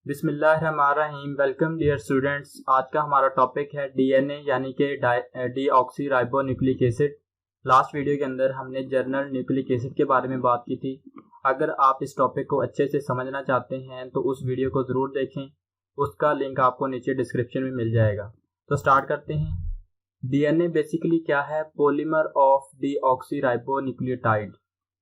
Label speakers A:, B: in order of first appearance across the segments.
A: बिस्मिल्लाहिर्रहमानिर्रहीम। Welcome dear students. आज का हमारा टॉपिक है डीएनए यानी कि deoxy ribo nucleic acid. Last video के अंदर हमने जर्नल न्यूक्लिक एसिड के बारे में बात की थी। अगर आप इस टॉपिक को अच्छे से समझना चाहते हैं तो उस वीडियो को ज़रूर देखें, उसका लिंक आपको नीचे डिस्क्रिप्शन में मिल जाएगा। तो स्टार्ट करते हैं। डीएनए बेसिकली क्या है? Polymer of deoxy ribo nucleotide.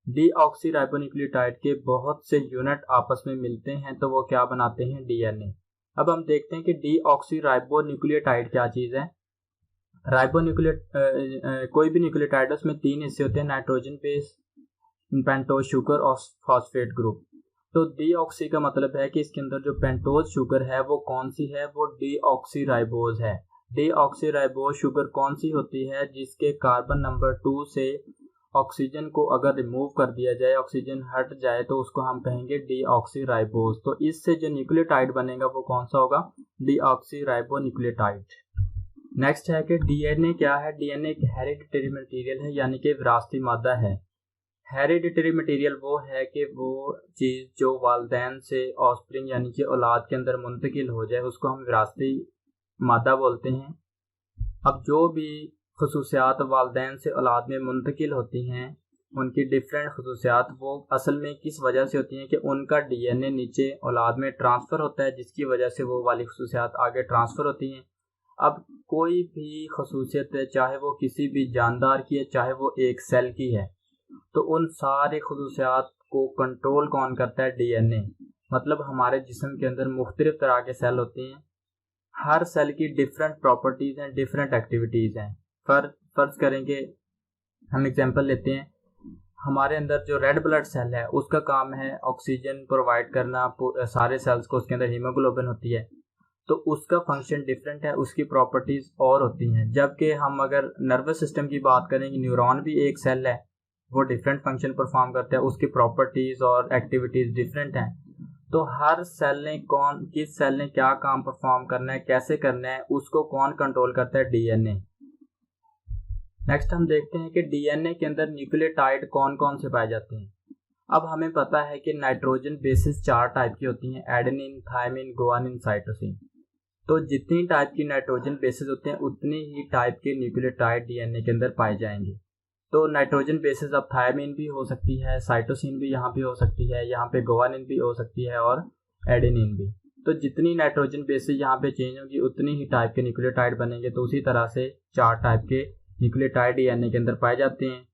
A: Deoxy ribo nucleotide के बहुत से यूनिट आपस में मिलते हैं तो वो क्या बनाते हैं? डीएनए। अब हम देखते हैं कि डीऑक्सी राइबो न्यूक्लियोटाइड क्या चीज़ है। राइबो कोई भी न्यूक्लियोटाइड है उसमें 3 हिस्से होते हैं, नाइट्रोजन बेस, पेंटोज शुगर और फॉस्फेट ग्रुप। तो डीऑक्सी का मतलब है कि इसके अंदर जो पेंटोज शुगर है वो कौन सी है? वो डीऑक्सी राइबोज है। डीऑक्सी राइबोज शुगर कौन सी होती है? जिसके कार्बन नंबर 2 से ऑक्सीजन को अगर रिमूव कर दिया जाए, ऑक्सीजन हट जाए, तो उसको हम कहेंगे डीऑक्सी राइबोज। तो इससे जो न्यूक्लियोटाइड बनेगा वो कौन सा होगा? Deoxy ribo nucleotide. नेक्स्ट है कि डीएनए क्या है? डीएनए एक हेरिडिटरी मटेरियल है, यानी कि विरासती मादा है। हेरिडिटरी मटेरियल वो है कि वो चीज़ जो वालिदैन से ऑस्प्रिंग यानी कि औलाद के अंदर मुंतकिल हो जाए उसको हम विरासती मादा बोलते हैं। अब जो भी खसूसियात वालिदैन से औलाद में मुंतकिल होती हैं, उनकी डिफरेंट खसूसियात वो असल में किस वजह से होती हैं कि उनका डीएनए नीचे औलाद में ट्रांसफ़र होता है, जिसकी वजह से वो वाली खसूसियात आगे ट्रांसफ़र होती हैं। अब कोई भी खसूसियत है, चाहे वो किसी भी जानदार की है, चाहे वो एक सेल की है, तो उन सारे खसूसियात को कंट्रोल कौन करता है? डीएनए। मतलब हमारे जिस्म के अंदर मुख्तलिफ तरह के सेल होते हैं, हर सेल की डिफरेंट प्रॉपर्टीज़ हैं, डिफरेंट एक्टिविटीज़ हैं। फर्ज करेंगे, हम एग्जांपल लेते हैं, हमारे अंदर जो रेड ब्लड सेल है उसका काम है ऑक्सीजन प्रोवाइड करना सारे सेल्स को, उसके अंदर हीमोग्लोबिन होती है, तो उसका फंक्शन डिफरेंट है, उसकी प्रॉपर्टीज़ और होती हैं। जबकि हम अगर नर्वस सिस्टम की बात करेंगे, न्यूरॉन भी एक सेल है, वो डिफरेंट फंक्शन परफॉर्म करता है, उसकी प्रॉपर्टीज़ और एक्टिविटीज़ डिफरेंट हैं। तो हर सेल ने किस सेल ने क्या काम परफॉर्म करना है, कैसे करना है, उसको कौन कंट्रोल करता है? डीएनए। नेक्स्ट हम देखते हैं कि डीएनए के अंदर न्यूक्लियोटाइड कौन कौन से पाए जाते हैं। अब हमें पता है कि नाइट्रोजन बेसिस 4 टाइप की होती हैं, एडेनिन, थायमिन, गुआनिन, साइटोसिन। तो जितनी टाइप की नाइट्रोजन बेसिस होते हैं उतनी ही टाइप के न्यूक्लियोटाइड डीएनए के अंदर पाए जाएंगे। तो नाइट्रोजन बेसिस अब थायमिन भी हो सकती है, साइटोसिन भी यहाँ पे हो सकती है, यहाँ पे गुआनिन भी हो सकती है और एडेनिन भी। तो जितनी नाइट्रोजन बेसिस यहाँ पे चेंज होगी उतनी ही टाइप के न्यूक्लियोटाइड बनेंगे। तो उसी तरह से 4 टाइप के न्यूक्लियोटाइड डीएनए के अंदर पाए जाते हैं।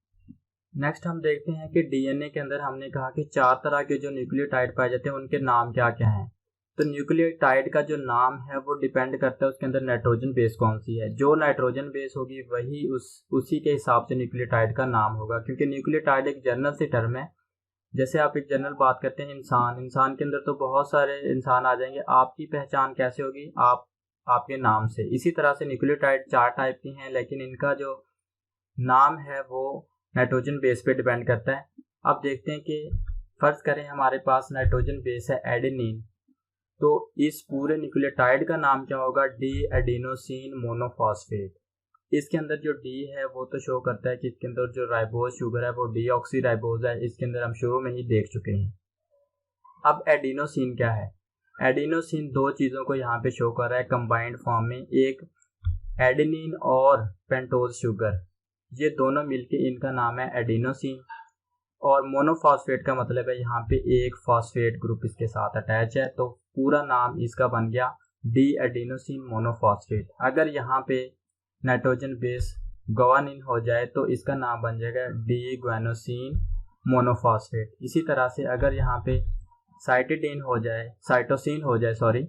A: नेक्स्ट हम देखते हैं कि डीएनए के अंदर हमने कहा कि 4 तरह के जो न्यूक्लियोटाइड पाए जाते हैं उनके नाम क्या क्या हैं। तो न्यूक्लियोटाइड का जो नाम है वो डिपेंड करता है उसके अंदर नाइट्रोजन बेस कौन सी है। जो नाइट्रोजन बेस होगी वही उसी के हिसाब से न्यूक्लियोटाइड का नाम होगा, क्योंकि न्यूक्लियोटाइड एक जनरल सी टर्म है। जैसे आप एक जनरल बात करते हैं इंसान के अंदर तो बहुत सारे इंसान आ जाएंगे, आपकी पहचान कैसे होगी? आपके नाम से। इसी तरह से न्यूक्लियोटाइड 4 टाइप की हैं, लेकिन इनका जो नाम है वो नाइट्रोजन बेस पे डिपेंड करता है। अब देखते हैं कि फर्ज करें हमारे पास नाइट्रोजन बेस है एडेनिन, तो इस पूरे न्यूक्लियोटाइड का नाम क्या होगा? D adenosine monophosphate. इसके अंदर जो डी है वो तो शो करता है कि इसके अंदर जो राइबोज शुगर है वो डीऑक्सी राइबोज है, इसके अंदर हम शुरू में ही देख चुके हैं। अब एडिनोसिन क्या है? एडिनोसिन 2 चीज़ों को यहाँ पे शो कर रहा है कंबाइंड फॉर्म में, एक एडेनिन और पेंटोज शुगर, ये दोनों मिलके इनका नाम है एडिनोसिन। और मोनोफॉस्फेट का मतलब है यहाँ पे एक फॉस्फेट ग्रुप इसके साथ अटैच है, तो पूरा नाम इसका बन गया डी एडिनोसिन मोनोफॉस्फेट। अगर यहाँ पे नाइट्रोजन बेस गुआनिन हो जाए तो इसका नाम बन जाएगा डी गुआनोसिन मोनोफॉस्फेट। इसी तरह से अगर यहाँ पे साइटोसिन हो जाए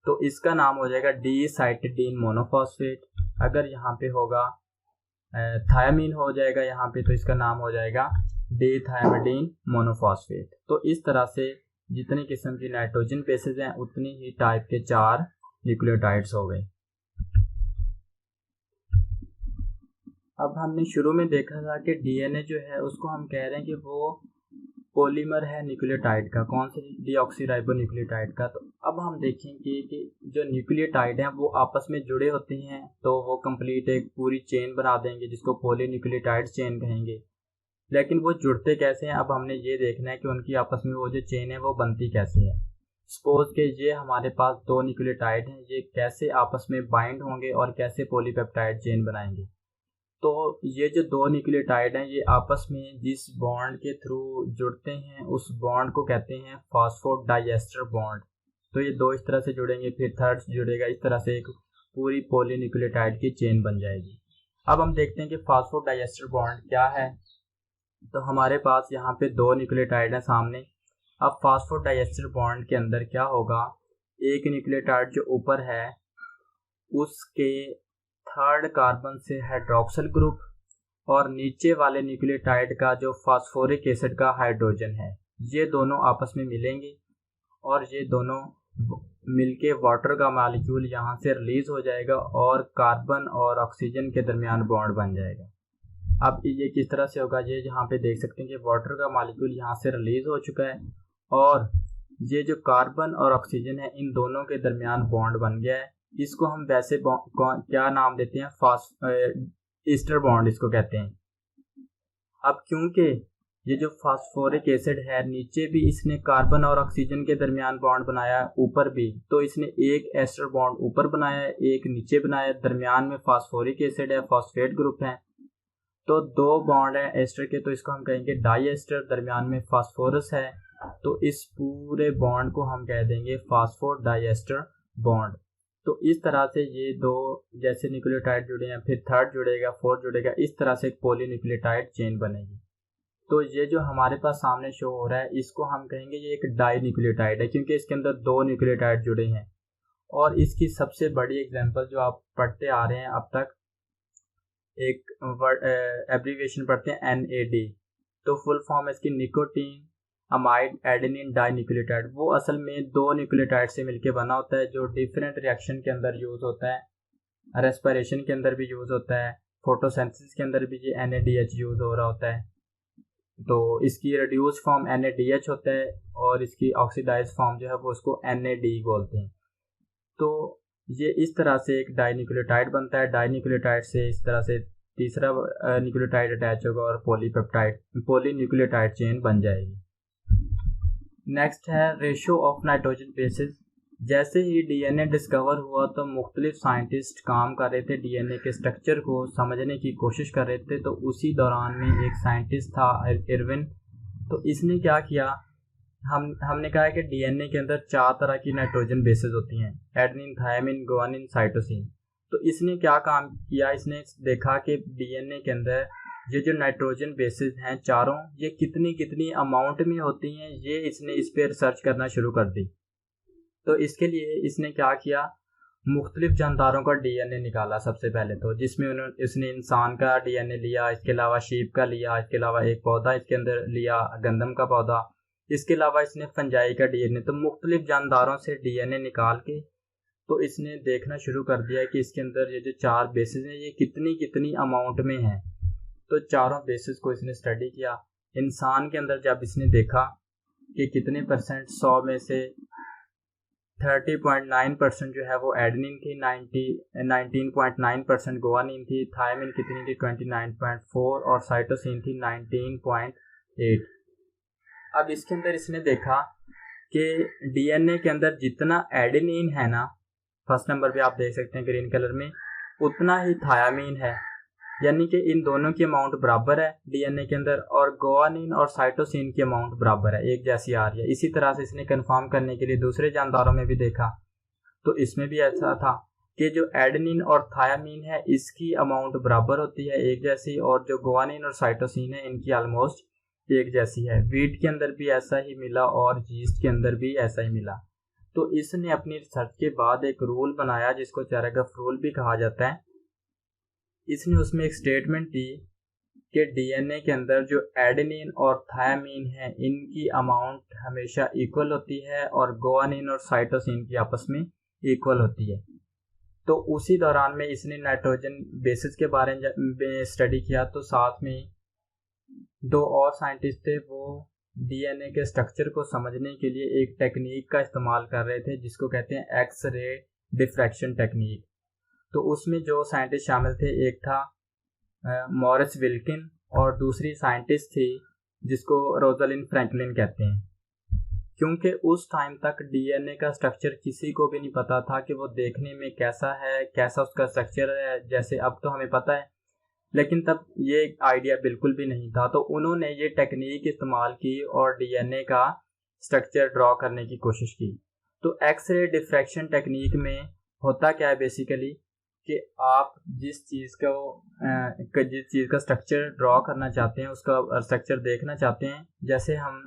A: तो इसका नाम हो जाएगा डी साइटिडीन मोनोफॉस्फेट। अगर यहाँ पे होगा थायमिन हो जाएगा यहाँ पे, तो इसका नाम हो जाएगा डी थायमिडीन मोनोफॉस्फेट। तो इस तरह से जितनी किस्म की नाइट्रोजन बेसेस हैं उतनी ही टाइप के 4 न्यूक्लियोटाइड्स हो गए। अब हमने शुरू में देखा था कि डीएनए जो है उसको हम कह रहे हैं कि वो पॉलीमर है न्यूक्लियोटाइड का। कौन से? डीऑक्सी राइबो न्यूक्लियोटाइड का। तो अब हम देखेंगे कि जो न्यूक्लियोटाइड हैं वो आपस में जुड़े होते हैं, तो वो कंप्लीट एक पूरी चेन बना देंगे जिसको पॉलीन्यूक्लियोटाइड चेन कहेंगे। लेकिन वो जुड़ते कैसे हैं? अब हमने ये देखना है कि उनकी आपस में वो जो चेन है वो बनती कैसे है। सपोज के ये हमारे पास दो न्यूक्लियोटाइड हैं, ये कैसे आपस में बाइंड होंगे और कैसे पॉलीपेप्टाइड चेन बनाएंगे। तो ये जो दो न्यूक्लियोटाइड हैं, ये आपस में जिस बॉन्ड के थ्रू जुड़ते हैं उस बॉन्ड को कहते हैं फॉस्फोडाइएस्टर बॉन्ड। तो ये दो इस तरह से जुड़ेंगे, फिर थर्ड जुड़ेगा, इस तरह से एक पूरी पॉलीन्यूक्लियोटाइड की चेन बन जाएगी। अब हम देखते हैं कि फॉस्फोडाइएस्टर बॉन्ड क्या है। तो हमारे पास यहाँ पे दो न्यूक्लियोटाइड हैं सामने। अब फॉस्फोडाइएस्टर बॉन्ड के अंदर क्या होगा, एक न्यूक्लियोटाइड जो ऊपर है उसके थर्ड कार्बन से हाइड्रोक्सिल ग्रुप और नीचे वाले न्यूक्लियोटाइड का जो फास्फोरिक एसिड का हाइड्रोजन है, ये दोनों आपस में मिलेंगे और ये दोनों मिलके वाटर का मॉलिक्यूल यहाँ से रिलीज हो जाएगा और कार्बन और ऑक्सीजन के दरमियान बॉन्ड बन जाएगा। अब ये किस तरह से होगा, ये यहाँ पे देख सकते हैं कि वाटर का मॉलिक्यूल यहाँ से रिलीज हो चुका है और ये जो कार्बन और ऑक्सीजन है इन दोनों के दरमियान बॉन्ड बन गया है। इसको हम वैसे क्या नाम देते हैं, ईस्टर बॉन्ड इसको कहते हैं। अब क्योंकि ये जो फास्फोरिक एसिड है नीचे भी इसने कार्बन और ऑक्सीजन के दरमियान बॉन्ड बनाया है, ऊपर भी, तो इसने एक एस्टर बॉन्ड ऊपर बनाया है, एक नीचे बनाया है, दरमियान में फास्फोरिक एसिड है, फॉस्फेट ग्रुप है। तो दो बॉन्ड है एस्टर के, तो इसको हम कहेंगे डाई एस्टर, दरमियान में फास्फोरस है, तो इस पूरे बॉन्ड को हम कह देंगे फास्फोडाइएस्टर बॉन्ड। तो इस तरह से ये दो जैसे न्यूक्लियोटाइड जुड़े हैं, फिर थर्ड जुड़ेगा, फोर्थ जुड़ेगा, इस तरह से एक पॉलीन्यूक्लियोटाइड चेन बनेगी। तो ये जो हमारे पास सामने शो हो रहा है इसको हम कहेंगे ये एक डाई न्यूक्लियोटाइड है, क्योंकि इसके अंदर दो न्यूक्लियोटाइड जुड़े हैं। और इसकी सबसे बड़ी एग्जांपल जो आप पढ़ते आ रहे हैं अब तक, एक एब्रीविएशन पढ़ते हैं NAD, तो फुल फॉर्म है इसकी nicotine amide adenine di nucleotide. वो असल में दो न्यूक्लियोटाइड से मिलकर बना होता है, जो डिफरेंट रिएक्शन के अंदर यूज होता है, रेस्पिरेशन के अंदर भी यूज होता है, फोटोसिंथेसिस के अंदर भी ये NADH यूज हो रहा होता है। तो इसकी रिड्यूस फॉर्म NADH होता है और इसकी ऑक्सीडाइज फॉर्म जो है वो उसको NAD बोलते हैं। तो ये इस तरह से एक डाई न्यूक्लियोटाइड बनता है। डाई न्यूक्लियोटाइड से इस तरह से तीसरा न्यूक्लियोटाइड अटैच होगा और पॉलीन्यूक्लियोटाइड चेन बन जाएगी। नेक्स्ट है रेशियो ऑफ नाइट्रोजन बेसिस। जैसे ही डीएनए डिस्कवर हुआ तो मुख्तलिफ साइंटिस्ट काम कर रहे थे, डीएनए के स्ट्रक्चर को समझने की कोशिश कर रहे थे। तो उसी दौरान में एक साइंटिस्ट था इरविन, तो इसने क्या किया, हमने कहा है कि डीएनए के अंदर 4 तरह की नाइट्रोजन बेसेस होती हैं, एडेनिन, थायमिन, गुआनिन, साइटोसिन। तो इसने क्या काम किया, इसने देखा कि डीएनए के अंदर ये जो नाइट्रोजन बेसेस हैं चारों, ये कितनी कितनी अमाउंट में होती हैं, ये इसने इस पर रिसर्च करना शुरू कर दी। तो इसके लिए इसने क्या किया, मुख्तलिफ जानदारों का डीएनए निकाला सबसे पहले, तो जिसमें इसने इंसान का डीएनए लिया, इसके अलावा शीप का लिया, इसके अलावा एक पौधा इसके अंदर लिया, गंदम का पौधा, इसके अलावा इसने फंजाई का डीएनए। तो मुख्तलिफ जानदारों से डीएनए निकाल के तो इसने देखना शुरू कर दिया कि इसके अंदर ये जो 4 बेसिस हैं ये कितनी कितनी अमाउंट में हैं। तो चारों बेसिस को इसने स्टडी किया। इंसान के अंदर जब इसने देखा कि कितने परसेंट, 100 में से 30.9% जो है वो एडेनिन थी, 19.9% गुआनिन थी, थायमिन कितनी थी 29.4 और साइटोसिन थी 19.8। अब इसके अंदर इसने देखा कि डीएनए के अंदर जितना एडेनिन है ना, फर्स्ट नंबर पे आप देख सकते हैं ग्रीन कलर में, उतना ही थायामीन है, यानी कि इन दोनों की अमाउंट बराबर है डीएनए के अंदर, और गुआनिन और साइटोसिन की अमाउंट बराबर है, एक जैसी आ रही है। इसी तरह से इसने कंफर्म करने के लिए दूसरे जानदारों में भी देखा, तो इसमें भी ऐसा था कि जो एडेनिन और थायामीन है इसकी अमाउंट बराबर होती है, एक जैसी, और जो गुआनिन और साइटोसिन है इनकी ऑलमोस्ट एक जैसी है। वीट के अंदर भी ऐसा ही मिला और यीस्ट के अंदर भी ऐसा ही मिला। तो इसने अपनी रिसर्च के बाद एक रूल बनाया जिसको चेरेगफ रूल भी कहा जाता है। इसने उसमें एक स्टेटमेंट दी कि डीएनए के अंदर जो एडेनिन और थायामीन है इनकी अमाउंट हमेशा इक्वल होती है और गुआनिन और साइटोसिन की आपस में इक्वल होती है। तो उसी दौरान में इसने नाइट्रोजन बेसिस के बारे में स्टडी किया। तो साथ में 2 और साइंटिस्ट थे, वो डीएनए के स्ट्रक्चर को समझने के लिए एक टेक्निक का इस्तेमाल कर रहे थे जिसको कहते हैं एक्स रे डिफ्रैक्शन टेक्निक। तो उसमें जो साइंटिस्ट शामिल थे, एक था मॉरिस विल्किन और दूसरी साइंटिस्ट थी जिसको रोजालिंड फ्रैंकलिन कहते हैं। क्योंकि उस टाइम तक डीएनए का स्ट्रक्चर किसी को भी नहीं पता था कि वो देखने में कैसा है, कैसा उसका स्ट्रक्चर है। जैसे अब तो हमें पता है, लेकिन तब ये आइडिया बिल्कुल भी नहीं था। तो उन्होंने ये टेक्निक इस्तेमाल की और डीएनए का स्ट्रक्चर ड्रॉ करने की कोशिश की। तो एक्सरे डिफ्रैक्शन टेक्निक में होता क्या है बेसिकली कि आप जिस चीज़ का स्ट्रक्चर ड्रॉ करना चाहते हैं, उसका स्ट्रक्चर देखना चाहते हैं, जैसे हम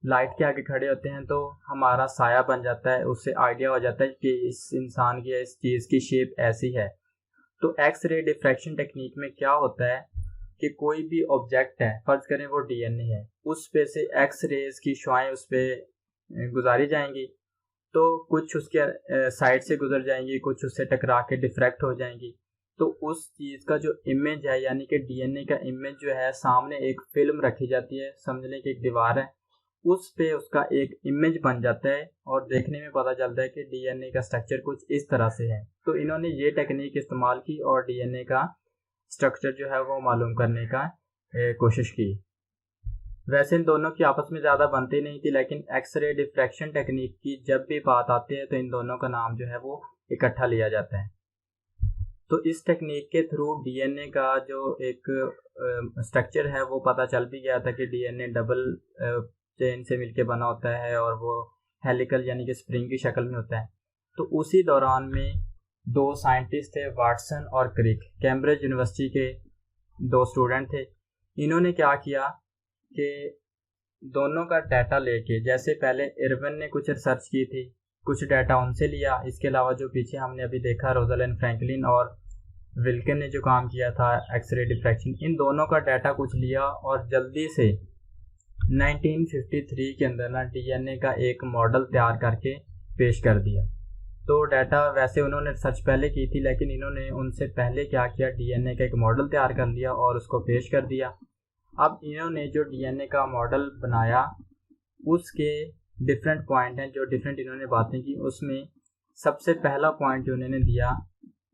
A: लाइट के आगे खड़े होते हैं तो हमारा साया बन जाता है, उससे आइडिया हो जाता है कि इस इंसान की, इस चीज़ की शेप ऐसी है। तो एक्स रे डिफ्रैक्शन टेक्निक में क्या होता है कि कोई भी ऑब्जेक्ट है, फर्ज करें वो डीएनए है, उस पे से एक्स रेज की शुआएं उस पर गुजारी जाएंगी। तो कुछ उसके साइड से गुजर जाएंगी, कुछ उससे टकरा के डिफ्रैक्ट हो जाएंगी। तो उस चीज़ का जो इमेज है, यानी कि डीएनए का इमेज जो है, सामने एक फिल्म रखी जाती है, समझ लें कि एक दीवार है, उस पे उसका एक इमेज बन जाता है और देखने में पता चलता है कि डीएनए का स्ट्रक्चर कुछ इस तरह से है। तो इन्होंने ये टेक्निक इस्तेमाल की और डीएनए का स्ट्रक्चर जो है वो मालूम करने का कोशिश की। वैसे इन दोनों की आपस में ज़्यादा बनती नहीं थी, लेकिन एक्सरे डिफ्रैक्शन टेक्निक की जब भी बात आती है तो इन दोनों का नाम जो है वो इकट्ठा लिया जाता है। तो इस टेक्निक के थ्रू डीएनए का जो एक स्ट्रक्चर है वो पता चल भी गया था कि डीएनए डबल चेन से मिलके बना होता है और वो हेलिकल यानी कि स्प्रिंग की शक्ल में होता है। तो उसी दौरान में दो साइंटिस्ट थे, वाटसन और क्रिक, कैम्ब्रिज यूनिवर्सिटी के दो स्टूडेंट थे। इन्होंने क्या किया कि दोनों का डाटा लेके, जैसे पहले इरविन ने कुछ रिसर्च की थी, कुछ डाटा उनसे लिया। इसके अलावा जो पीछे हमने अभी देखा रोज़लिंड फ्रैंकलिन और विल्किन ने जो काम किया था एक्सरे डिफ्रैक्शन, इन दोनों का डाटा कुछ लिया और जल्दी से 1953 के अंदर ना डीएनए का एक मॉडल तैयार करके पेश कर दिया। तो डाटा वैसे उन्होंने रिसर्च पहले की थी, लेकिन इन्होंने उनसे पहले क्या किया, डीएनए का एक मॉडल तैयार कर लिया और उसको पेश कर दिया। अब इन्होंने जो डीएनए का मॉडल बनाया उसके डिफरेंट पॉइंट हैं, जो डिफरेंट इन्होंने बातें की। उसमें सबसे पहला पॉइंट जो उन्होंने दिया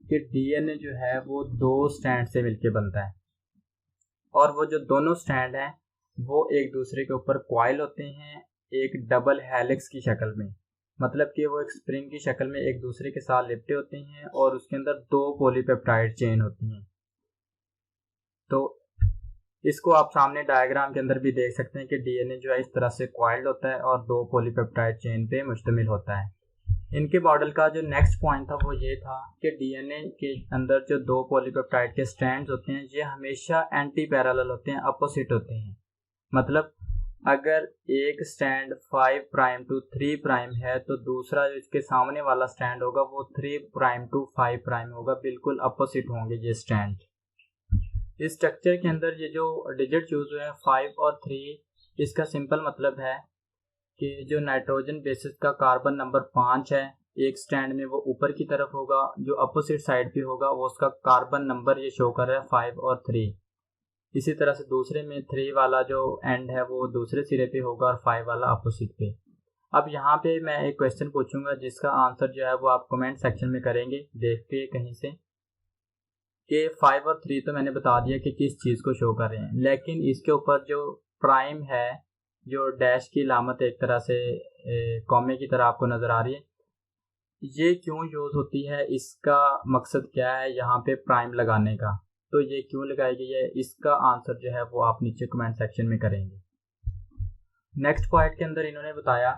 A: कि डीएनए जो है वो दो स्ट्रैंड से मिलके बनता है और वो जो दोनों स्ट्रैंड हैं वो एक दूसरे के ऊपर कॉइल होते हैं एक डबल हेलिक्स की शक्ल में, मतलब कि वो एक स्प्रिंग की शक्ल में एक दूसरे के साथ लिपटे होते हैं और उसके अंदर दो पॉलीपेप्टाइड चेन होती हैं। तो इसको आप सामने डायग्राम के अंदर भी देख सकते हैं कि डीएनए जो है इस तरह से कॉइल्ड होता है और दो पॉलीपेप्टाइड चेन पे मुश्तमिल होता है। इनके मॉडल का जो नेक्स्ट पॉइंट था वो ये था कि डीएनए के अंदर जो दो पॉलीपेप्टाइड के स्ट्रैंड्स होते हैं ये हमेशा एंटी पैरेलल होते हैं, अपोजिट होते हैं। मतलब अगर एक स्टैंड 5 प्राइम टू 3 प्राइम है तो दूसरा जो इसके सामने वाला स्टैंड होगा वो 3 प्राइम टू 5 प्राइम होगा, बिल्कुल अपोजिट होंगे ये स्टैंड। इस स्ट्रक्चर के अंदर ये जो डिजिट यूज हुए हैं 5 और 3, इसका सिंपल मतलब है कि जो नाइट्रोजन बेसिस का कार्बन नंबर 5 है, एक स्टैंड में वो ऊपर की तरफ होगा, जो अपोजिट साइड पे होगा वो उसका कार्बन नंबर ये शो कर रहा है 5 और 3। इसी तरह से दूसरे में 3 वाला जो एंड है वो दूसरे सिरे पे होगा और 5 वाला अपोजिट पे। अब यहाँ पे मैं एक क्वेश्चन पूछूंगा जिसका आंसर जो है वो आप कमेंट सेक्शन में करेंगे देख के कहीं से, कि 5 और 3 तो मैंने बता दिया कि किस चीज़ को शो कर रहे हैं, लेकिन इसके ऊपर जो प्राइम है, जो डैश की लामत एक तरह से कॉमे की तरह आपको नज़र आ रही है, ये क्यों यूज़ होती है, इसका मकसद क्या है यहाँ पे प्राइम लगाने का, तो ये क्यों लगाई गई है, इसका आंसर जो है वो आप नीचे कमेंट सेक्शन में करेंगे। नेक्स्ट पॉइंट के अंदर इन्होंने बताया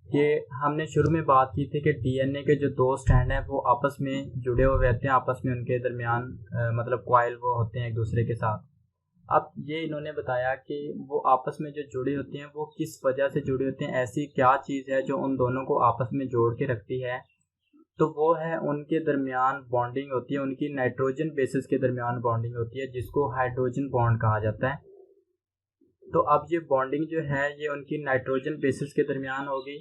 A: कि हमने शुरू में बात की थी कि डीएनए के जो दो स्ट्रैंड हैं वो आपस में जुड़े हुए रहते हैं, आपस में उनके दरमियान मतलब कॉइल वो होते हैं एक दूसरे के साथ। अब ये इन्होंने बताया कि वो आपस में जो जुड़े होते हैं वो किस वजह से जुड़े होते हैं, ऐसी क्या चीज़ है जो उन दोनों को आपस में जोड़ के रखती है। तो वो है उनके दरमियान बॉन्डिंग होती है, उनकी नाइट्रोजन बेसिस के दरमियान बॉन्डिंग होती है जिसको हाइड्रोजन बॉन्ड कहा जाता है। तो अब ये बॉन्डिंग जो है ये उनकी नाइट्रोजन बेसिस के दरमियान होगी।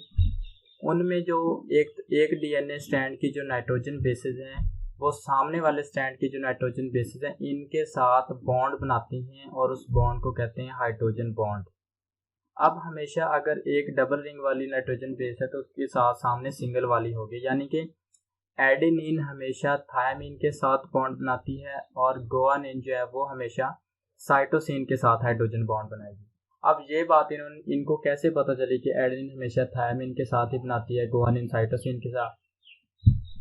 A: उनमें जो एक डीएनए स्ट्रैंड की जो नाइट्रोजन बेसिस हैं वो सामने वाले स्ट्रैंड की जो नाइट्रोजन बेसिस हैं इनके साथ बॉन्ड बनाती हैं और उस बॉन्ड को कहते हैं हाइड्रोजन बॉन्ड। अब हमेशा अगर एक डबल रिंग वाली नाइट्रोजन बेस है तो उसके साथ सामने सिंगल वाली होगी, यानी कि एडेनिन हमेशा थायमिन के साथ बॉन्ड बनाती है और गुआनिन जो है वो हमेशा साइटोसिन के साथ हाइड्रोजन बॉन्ड बनाएगी। अब ये बात इनको कैसे पता चली कि एडेनिन हमेशा थायमिन के साथ ही बनाती है, गुआनिन साइटोसिन के साथ?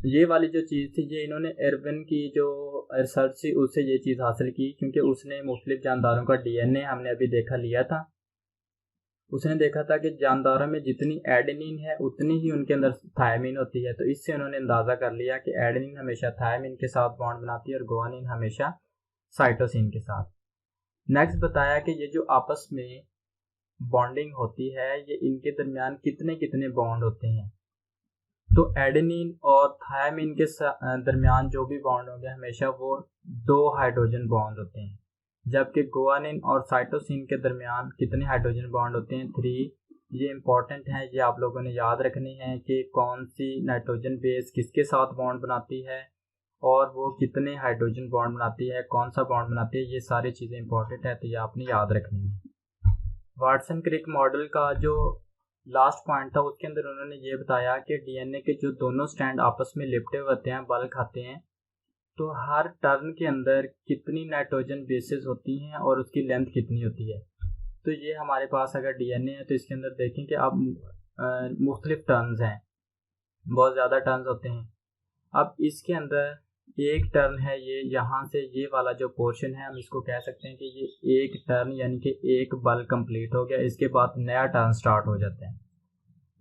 A: ये वाली जो चीज़ थी ये इन्होंने एरविन की जो रिसर्च थी उससे ये चीज़ हासिल की, क्योंकि उसने मुख्तलिफ जानदारों का डीएनए हमने अभी देखा लिया था। उसने देखा था कि जानदारों में जितनी एडेनिन है उतनी ही उनके अंदर थायमिन होती है। तो इससे उन्होंने अंदाज़ा कर लिया कि एडेनिन हमेशा थायमिन के साथ बॉन्ड बनाती है और गुआनिन हमेशा साइटोसिन के साथ। नेक्स्ट बताया कि ये जो आपस में बॉन्डिंग होती है ये इनके दरमियान कितने कितने बॉन्ड होते हैं। तो एडेनिन और थायमिन के दरमियान जो भी बॉन्ड होंगे हमेशा वो 2 हाइड्रोजन बॉन्ड होते हैं, जबकि गुआनिन और साइटोसिन के दरमियान कितने हाइड्रोजन बॉन्ड होते हैं? 3। ये इंपॉर्टेंट है, ये आप लोगों ने याद रखनी है कि कौन सी नाइट्रोजन बेस किसके साथ बॉन्ड बनाती है और वो कितने हाइड्रोजन बॉन्ड बनाती है, कौन सा बॉन्ड बनाती है, ये सारी चीज़ें इंपॉर्टेंट है, तो ये आपने याद रखनी है। वाटसन क्रिक मॉडल का जो लास्ट पॉइंट था उसके अंदर उन्होंने ये बताया कि डीएनए के जो दोनों स्ट्रैंड आपस में लिपटे हुए होते हैं, बल खाते हैं, तो हर टर्न के अंदर कितनी नाइट्रोजन बेसेस होती हैं और उसकी लेंथ कितनी होती है। तो ये हमारे पास अगर डीएनए है तो इसके अंदर देखें कि अब मुख्तलिफ टर्न्स हैं, बहुत ज़्यादा टर्न्स होते हैं। अब इसके अंदर एक टर्न है, ये यहाँ से ये वाला जो पोर्शन है हम इसको कह सकते हैं कि ये एक टर्न यानी कि एक बल कंप्लीट हो गया, इसके बाद नया टर्न स्टार्ट हो जाता है।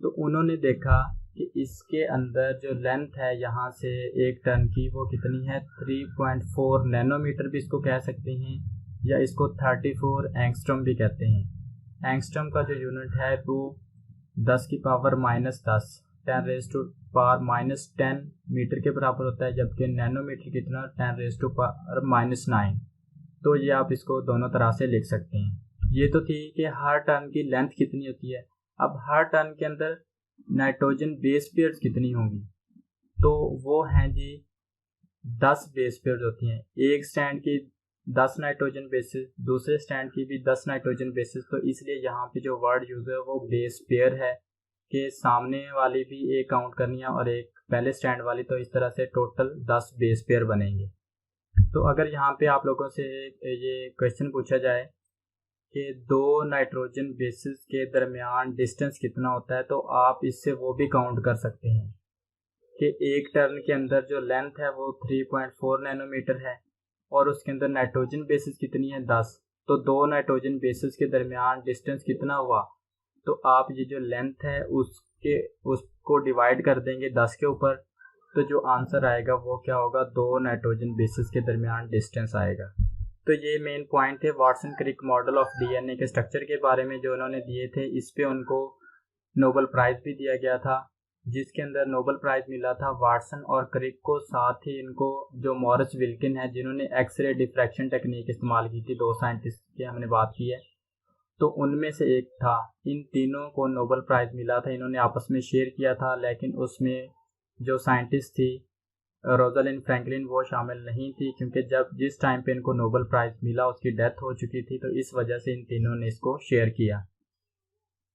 A: तो उन्होंने देखा कि इसके अंदर जो लेंथ है यहाँ से एक टर्न की वो कितनी है, 3.4 नैनोमीटर भी इसको कह सकते हैं या इसको 34 एंगस्ट्रॉम भी कहते हैं। एंगस्ट्रॉम का जो यूनिट है वो 10 की पावर -10 10⁻⁻10 मीटर के बराबर होता है, जबकि नैनोमीटर कितना 10⁻⁹। तो ये आप इसको दोनों तरह से लिख सकते हैं। ये तो थी कि हर टर्न की लेंथ कितनी होती है। अब हर टर्न के अंदर नाइट्रोजन बेस पेयर्स कितनी होंगी, तो वो हैं जी 10 बेस पेयर्स होती हैं। एक स्टैंड की 10 नाइट्रोजन बेसिस, दूसरे स्टैंड की भी 10 नाइट्रोजन बेसिस। तो इसलिए यहाँ पे जो वर्ड यूज़ है वो बेस पेयर है कि सामने वाली भी एक काउंट करनी है और एक पहले स्टैंड वाली, तो इस तरह से टोटल 10 बेस पेयर बनेंगे। तो अगर यहाँ पे आप लोगों से ये क्वेश्चन पूछा जाए कि 2 नाइट्रोजन बेसिस के दरमियान डिस्टेंस कितना होता है, तो आप इससे वो भी काउंट कर सकते हैं कि एक टर्न के अंदर जो लेंथ है वो 3.4 नैनोमीटर है और उसके अंदर नाइट्रोजन बेसिस कितनी है 10। तो 2 नाइट्रोजन बेसिस के दरमियान डिस्टेंस कितना हुआ, तो आप ये जो लेंथ है उसको डिवाइड कर देंगे 10 के ऊपर, तो जो आंसर आएगा वो क्या होगा, 2 नाइट्रोजन बेसिस के दरमियान डिस्टेंस आएगा। तो ये मेन पॉइंट है Watson Crick model of DNA के स्ट्रक्चर के बारे में जो उन्होंने दिए थे। इस पे उनको नोबेल प्राइज़ भी दिया गया था, जिसके अंदर नोबेल प्राइज़ मिला था वाटसन और क्रिक को, साथ ही इनको जो मॉरिस विल्किन है जिन्होंने एक्सरे डिफ्रैक्शन टेक्निक इस्तेमाल की थी, 2 साइंटिस्ट की हमने बात की है, तो उनमें से एक था। इन तीनों को नोबेल प्राइज़ मिला था, इन्होंने आपस में शेयर किया था, लेकिन उसमें जो साइंटिस्ट थी रोजालिंड फ्रैंकलिन वो शामिल नहीं थी, क्योंकि जिस टाइम पे इनको नोबेल प्राइज़ मिला उसकी डेथ हो चुकी थी, तो इस वजह से इन तीनों ने इसको शेयर किया।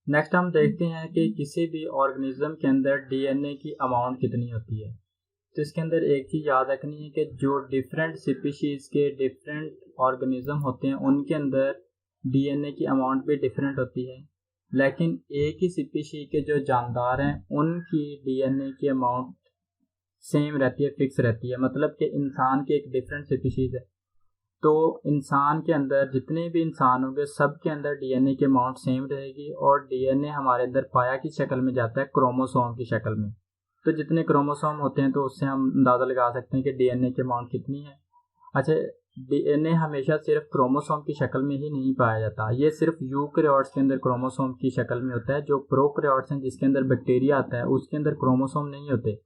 A: नेक्स्ट हम देखते हैं कि किसी भी ऑर्गेनिज्म के अंदर डीएनए की अमाउंट कितनी होती है। तो इसके अंदर एक चीज़ याद रखनी है कि जो डिफरेंट स्पीशीज़ के डिफरेंट ऑर्गेनिज्म होते हैं उनके अंदर डीएनए की अमाउंट भी डिफरेंट होती है, लेकिन एक ही स्पीशी के जो जानदार हैं उनकी डीएनए की अमाउंट सेम रहती है, फिक्स रहती है। मतलब कि इंसान की एक डिफरेंट स्पीशीज़ है, तो इंसान के अंदर जितने भी इंसान होंगे सब के अंदर डीएनए की अमाउंट सेम रहेगी, और डीएनए हमारे अंदर पाया की शक्ल में जाता है, क्रोमोसोम की शक्ल में। तो जितने क्रोमोसोम होते हैं तो उससे हम अंदाज़ा लगा सकते हैं कि डीएनए की अमाउंट कितनी है। अच्छा, डीएनए हमेशा सिर्फ क्रोमोसोम की शक्ल में ही नहीं पाया जाता, ये सिर्फ यूकैरियोट्स के अंदर क्रोमोसोम की शक्ल में होता है। जो प्रोकैरियोट्स हैं जिसके अंदर बैक्टीरिया आता है उसके अंदर क्रोमोसोम नहीं होते,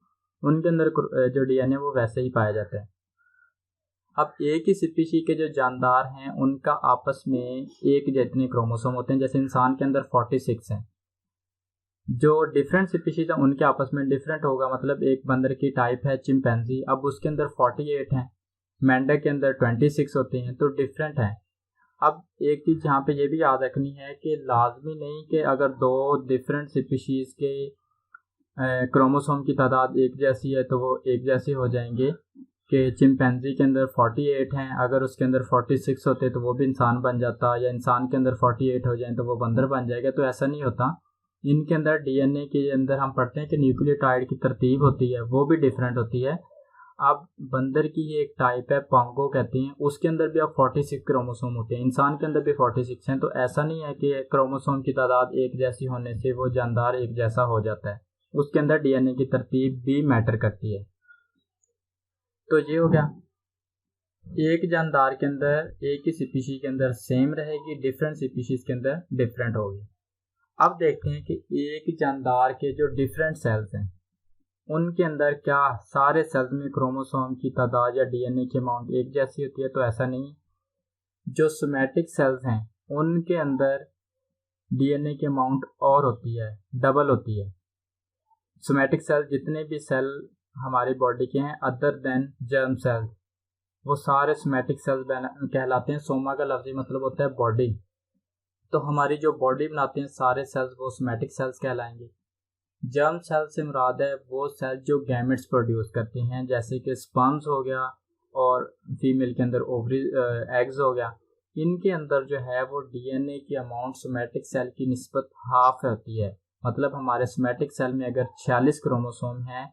A: उनके अंदर जो डीएनए वो वैसे ही पाया जाता है। अब एक ही स्पीशी के जो जानदार हैं उनका आपस में एक जितने क्रोमोसोम होते हैं, जैसे इंसान के अंदर 46 हैं। जो डिफरेंट स्पीशीज हैं उनके आपस में डिफरेंट होगा, मतलब एक बंदर की टाइप है चिंपैंजी, अब उसके अंदर 48 हैं, मेंढक के अंदर 26 होते हैं, तो डिफरेंट है। अब एक चीज़ यहाँ पे ये भी याद रखनी है कि लाजमी नहीं कि अगर 2 डिफरेंट स्पीशीज़ के क्रोमोसोम की तादाद एक जैसी है तो वो एक जैसे हो जाएंगे, कि चिंपैंजी के अंदर 48 हैं, अगर उसके अंदर 46 होते तो वो भी इंसान बन जाता, या इंसान के अंदर 48 हो जाए तो वो बंदर बन जाएगा। तो ऐसा नहीं होता। इनके अंदर डीएनए के अंदर हम पढ़ते हैं कि न्यूक्लियोटाइड की तरतीब होती है, वो भी डिफरेंट होती है। अब बंदर की ये एक टाइप है पोंगो कहते हैं, उसके अंदर भी अब 46 क्रोमोसोम होते हैं, इंसान के अंदर भी 46 हैं। तो ऐसा नहीं है कि क्रोमोसोम की तादाद एक जैसी होने से वो जानदार एक जैसा हो जाता है, उसके अंदर डीएनए की तरतीब भी मैटर करती है। तो ये हो गया, एक जानदार के अंदर एक ही स्पीशीज के अंदर सेम रहेगी, डिफरेंट स्पीशीज के अंदर डिफरेंट होगी। अब देखते हैं कि एक जानदार के जो डिफरेंट सेल्स हैं उनके अंदर क्या सारे सेल्स में क्रोमोसोम की तादाद या डीएनए की अमाउंट एक जैसी होती है? तो ऐसा नहीं। जो सोमैटिक सेल्स हैं उनके अंदर डीएनए की अमाउंट और होती है, डबल होती है। सोमैटिक सेल जितने भी सेल हमारी बॉडी के हैं अदर देन जर्म सेल, वो सारे सोमैटिक सेल्स कहलाते हैं। सोमा का लफ्ज़ी मतलब होता है बॉडी। तो हमारी जो बॉडी बनाते हैं सारे सेल्स वो सोमैटिक सेल्स कहलाएंगे। जर्म सेल से मुराद है वो सेल जो गैमेट्स प्रोड्यूस करते हैं, जैसे कि स्पर्म्स हो गया और फीमेल के अंदर ओवरी एग्स हो गया। इनके अंदर जो है वो डीएनए की अमाउंट सोमैटिक सेल की निस्बत हाफ होती है। मतलब हमारे सोमैटिक सेल में अगर 46 क्रोमोसोम हैं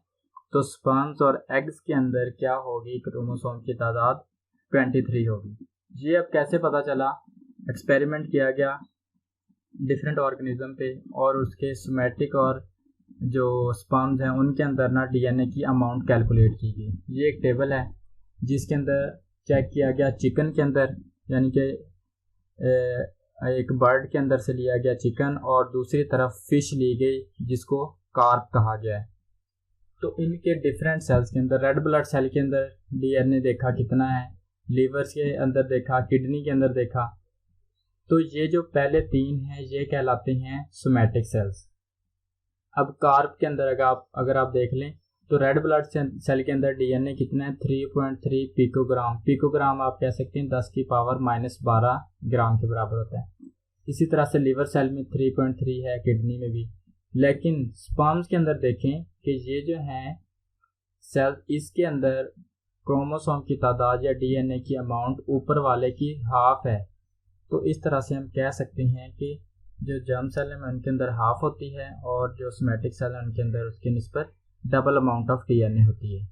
A: तो स्पर्म्स और एग्स के अंदर क्या होगी, क्रोमोसोम की तादाद 23 होगी। ये अब कैसे पता चला? एक्सपेरिमेंट किया गया डिफरेंट ऑर्गेनिज्म पे और उसके सोमैटिक और जो स्पर्म्स हैं उनके अंदर ना डीएनए की अमाउंट कैलकुलेट की गई। ये एक टेबल है जिसके अंदर चेक किया गया चिकन के अंदर, यानी कि एक बर्ड के अंदर से लिया गया चिकन और दूसरी तरफ फिश ली गई जिसको कार्प कहा गया है। तो इनके डिफरेंट सेल्स के अंदर रेड ब्लड सेल के अंदर डीएनए देखा कितना है, लीवर के अंदर देखा, किडनी के अंदर देखा। तो ये जो पहले 3 हैं ये कहलाते हैं सोमैटिक सेल्स। अब कार्प के अंदर अगर आप देख लें तो रेड ब्लड सेल के अंदर डीएनए कितना है, 3.3 पिकोग्राम। पिकोग्राम आप कह सकते हैं 10 की पावर -12 ग्राम के बराबर होता है। इसी तरह से लीवर सेल में 3.3 है, किडनी में भी। लेकिन स्पर्म्स के अंदर देखें कि ये जो हैं सेल, इसके अंदर क्रोमोसोम की तादाद या डीएनए की अमाउंट ऊपर वाले की हाफ है। तो इस तरह से हम कह सकते हैं कि जो जर्म सेल है उनके अंदर हाफ होती है और जो सोमैटिक सेल है उनके अंदर उसकी निस्बत डबल अमाउंट ऑफ डीएनए होती है।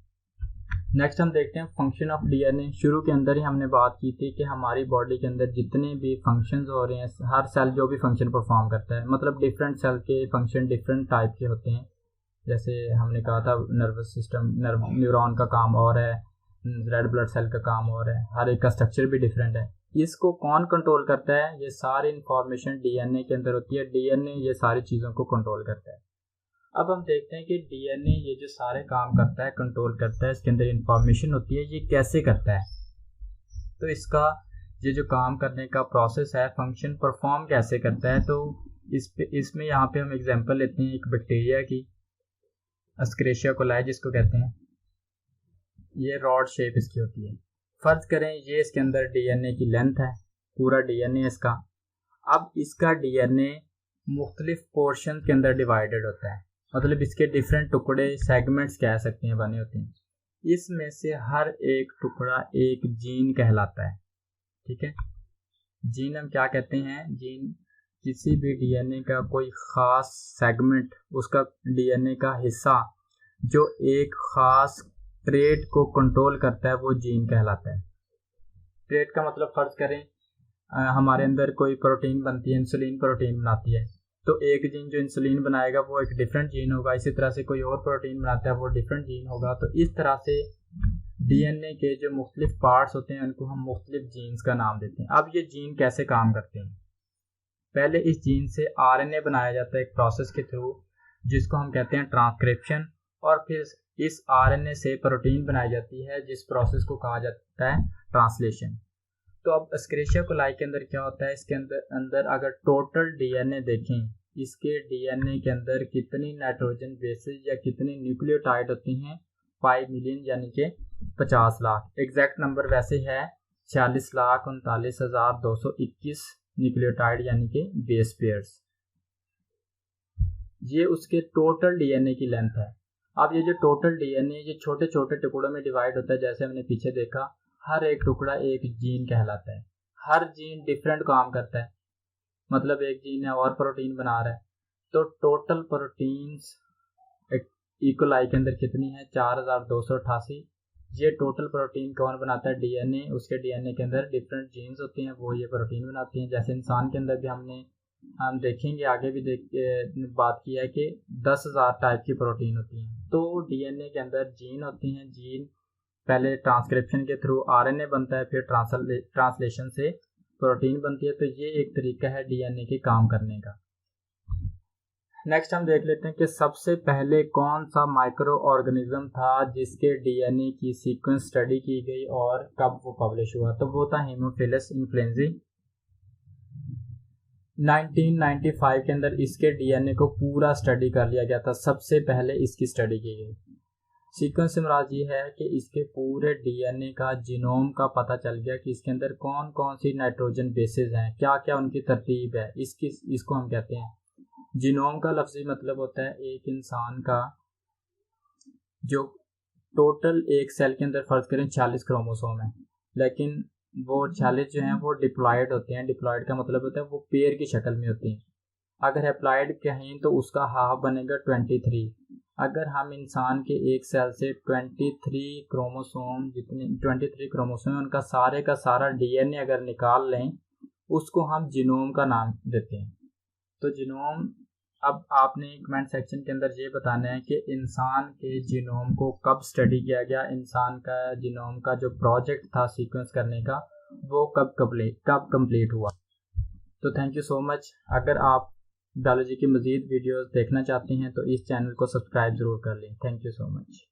A: नेक्स्ट हम देखते हैं फंक्शन ऑफ डीएनए। शुरू के अंदर ही हमने बात की थी कि हमारी बॉडी के अंदर जितने भी फंक्शंस हो रहे हैं, हर सेल जो भी फंक्शन परफॉर्म करता है, मतलब डिफरेंट सेल के फंक्शन डिफरेंट टाइप के होते हैं। जैसे हमने कहा था नर्वस सिस्टम, न्यूरॉन का काम और है, रेड ब्लड सेल का काम और है, हर एक का स्ट्रक्चर भी डिफरेंट है। इसको कौन कंट्रोल करता है? ये सारी इंफॉर्मेशन डीएनए के अंदर होती है। डीएनए ये सारी चीज़ों को कंट्रोल करता है। अब हम देखते हैं कि डीएनए ये जो सारे काम करता है, कंट्रोल करता है, इसके अंदर इंफॉर्मेशन होती है, ये कैसे करता है? तो इसका ये जो काम करने का प्रोसेस है, फंक्शन परफॉर्म कैसे करता है? तो इसमें यहाँ पे हम एग्जांपल लेते हैं एक बैक्टीरिया की, एस्क्रेशिया कोलाई जिसको कहते हैं। ये रॉड शेप इसकी होती है। फर्ज करें ये इसके अंदर डीएनए की लेंथ है, पूरा डीएनए इसका। अब इसका डीएनए मुख्तलिफ पोर्शन के अंदर डिवाइडेड होता है, मतलब इसके डिफरेंट टुकड़े, सेगमेंट्स कह सकते हैं, बने होते हैं। इसमें से हर एक टुकड़ा एक जीन कहलाता है। ठीक है, जीन हम क्या कहते हैं? जीन किसी भी डीएनए का कोई ख़ास सेगमेंट, उसका डीएनए का हिस्सा जो एक ख़ास ट्रेट को कंट्रोल करता है, वो जीन कहलाता है। ट्रेट का मतलब फर्ज करें हमारे अंदर कोई प्रोटीन बनती है, इंसुलिन प्रोटीन बनाती है, तो एक जीन जो इंसुलिन बनाएगा वो एक डिफरेंट जीन होगा। इसी तरह से कोई और प्रोटीन बनाता है वो डिफरेंट जीन होगा। तो इस तरह से डीएनए के जो मुख्तलिफ पार्ट्स होते हैं उनको हम मुख्तलिफ जीन्स का नाम देते हैं। अब ये जीन कैसे काम करते हैं? पहले इस जीन से आरएनए बनाया जाता है एक प्रोसेस के थ्रू, जिसको हम कहते हैं ट्रांसक्रिप्शन, और फिर इस आरएनए से प्रोटीन बनाई जाती है, जिस प्रोसेस को कहा जाता है ट्रांसलेशन। तो अब एस्क्रेशिया कोलाई के अंदर क्या होता है? इसके अंदर अगर टोटल डीएनए देखें, इसके डीएनए के अंदर कितनी नाइट्रोजन बेसेस या कितनी न्यूक्लियोटाइड होती हैं? 5 मिलियन, यानी कि 50 लाख। एग्जैक्ट नंबर वैसे है 46,39,221 न्यूक्लियोटाइड, यानी कि बेस पेयर्स। ये उसके टोटल डीएनए की लेंथ है। अब ये जो टोटल डीएनए ये छोटे छोटे टुकड़ों में डिवाइड होता है, जैसे हमने पीछे देखा, हर एक टुकड़ा एक जीन कहलाता है। हर जीन डिफरेंट काम करता है, मतलब एक जीन है और प्रोटीन बना रहा है। तो टोटल प्रोटीन्स इकोलाई के अंदर कितनी है? 4288। ये टोटल प्रोटीन कौन बनाता है? डीएनए। उसके डीएनए के अंदर डिफरेंट जीन्स होती हैं, वो ये प्रोटीन बनाती हैं। जैसे इंसान के अंदर भी हम देखेंगे आगे भी बात की है कि 10,000 टाइप की प्रोटीन होती हैं। तो डीएनए के अंदर जीन होती हैं। जीन पहले ट्रांसक्रिप्शन के थ्रू आरएनए बनता है, फिर ट्रांसलेशन से प्रोटीन बनती है। तो ये एक तरीका है डीएनए के काम करने का। नेक्स्ट हम देख लेते हैं कि सबसे पहले कौन सा माइक्रो ऑर्गेनिज्म था जिसके डीएनए की सीक्वेंस स्टडी की गई और कब वो पब्लिश हुआ। तो वो था हेमोफिलस इन्फ्लुएंजाe। 1995 के अंदर इसके डीएनए को पूरा स्टडी कर लिया गया था, सबसे पहले इसकी स्टडी की गई। सीक्वेंस से मुराद ये है कि इसके पूरे डीएनए का जीनोम का पता चल गया कि इसके अंदर कौन कौन सी नाइट्रोजन बेसेस हैं, क्या क्या उनकी तरतीब है। इसको हम कहते हैं जीनोम। का लफ्जी मतलब होता है एक इंसान का जो टोटल एक सेल के अंदर फर्ज करें 46 क्रोमोसोम है, लेकिन वो 46 जो हैं वो डिप्लॉयड होते हैं। डिप्लॉयड का मतलब होता है वो पेयर की शक्ल में होती हैं। अगर हैप्लॉयड कहें तो उसका हाफ बनेगा 23। अगर हम इंसान के एक सेल से 23 क्रोमोसोम उनका सारे का सारा डीएनए अगर निकाल लें, उसको हम जीनोम का नाम देते हैं। तो जीनोम, अब आपने कमेंट सेक्शन के अंदर ये बताना है कि इंसान के जीनोम को कब स्टडी किया गया। इंसान का जीनोम का जो प्रोजेक्ट था सीक्वेंस करने का, वो कब कंप्लीट हुआ। तो थैंक यू सो मच। अगर आप बायोलॉजी की मज़ीद वीडियोस देखना चाहते हैं तो इस चैनल को सब्सक्राइब ज़रूर कर लें। Thank you so much.